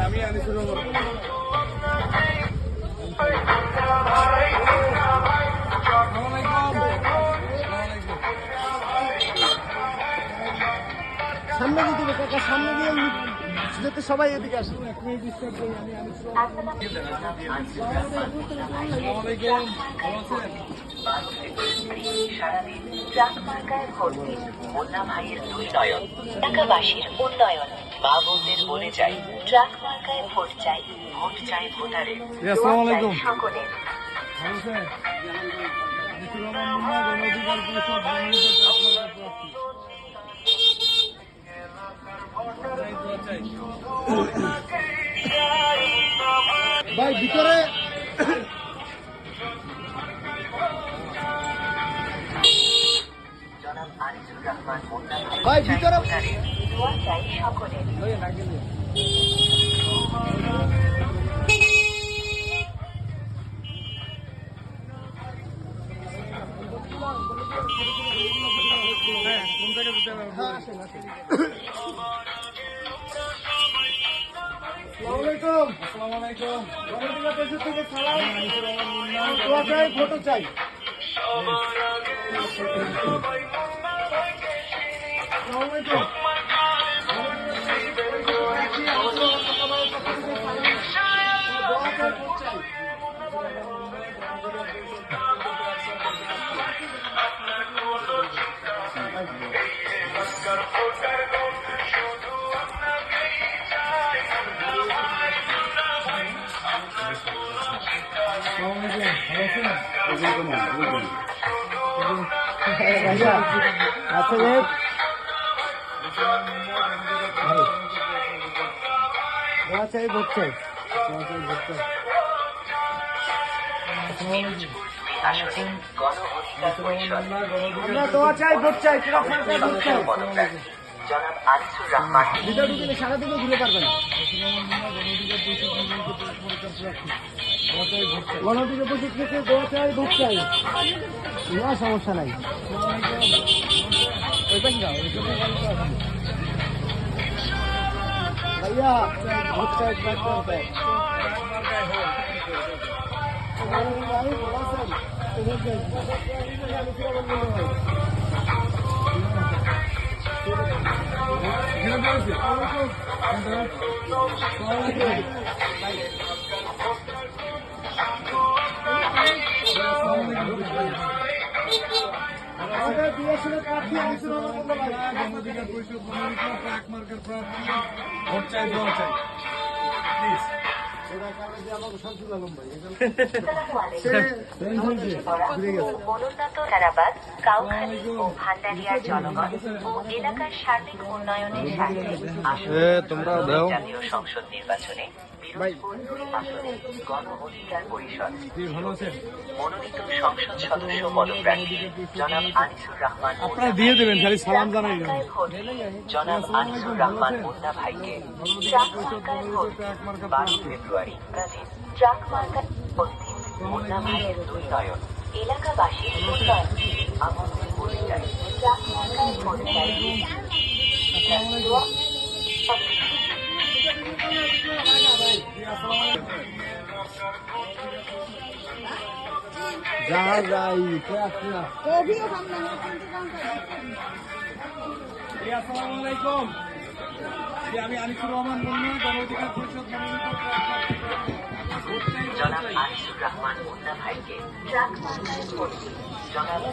আমি আনিসুর রহমান। সামনে দিতে কাকা, সামনে দিয়ে যাতে সবাই এদিকে আসে। মুন্না ভাইয়ের দুই নয়ন, এলাকাবাসীর উন্নয়ন, মা বোনদের বলে যাই ট্রাক মার্কায় ভোট চাই, ভোট চাই ভোটারের, সকলের। ভাই ভিতরে জনাব আনিসুর রহমান মুন্না ভাই ভিতরে দোয়া চাই সকলের। ফটো চাই। আচ্ছা চাই ভোট চাই। আমরা দোয়া চাই ভোট চাই। জনাব আনিসুর রহমান সারাদিনে ঘুরে পারবেন না। গণঅধিকার পরিষদ থেকে দোয়া চাই ভোট চাই, না সমস্যা নাই। ভাইয়া ভোট চাই আমাদের বিএসএফ প্রার্থী আনিসুর রহমান গণঅধিকার পরিষদ মনোনীত ট্রাক মার্কার প্রার্থী, ভোট চাই দোয়া চাই প্লিজ। কাউখালী ও ভান্ডারিয়ার জনগণ ও এলাকার সার্বিক উন্নয়নের স্বার্থে জাতীয় সংসদ নির্বাচনে আসনে গণ অধিকার পরিষদ মনোনীত সংসদ সদস্য পদপ্রার্থী জনাব আনিসুর রহমান আপনারা দিয়ে দেবেন, খালি সালাম জানাই দেবেন। জনাব আনিসুর রহমান মুন্না ভাইকে ট্রাক মার্কায় ভোট 12 ফেব্রুয়ারি কাজীর ট্রাক মার্কায় উপস্থিত মুন্না ভাইয়ের দুই নয়ন, এলাকাবাসীর উন্নয়ন, আমাদের বলে যাই ট্রাক মার্কায় ভোট চাই। जहाँ जाई क्या আসসালামু আলাইকুম। আমি আনিসুর রহমান মুন্না, গণঅধিকার পরিষদ মনোনীত জনাব আনিসুর রহমান মুন্না ভাইকে ট্রাক মার্কায় ভোট। জনাব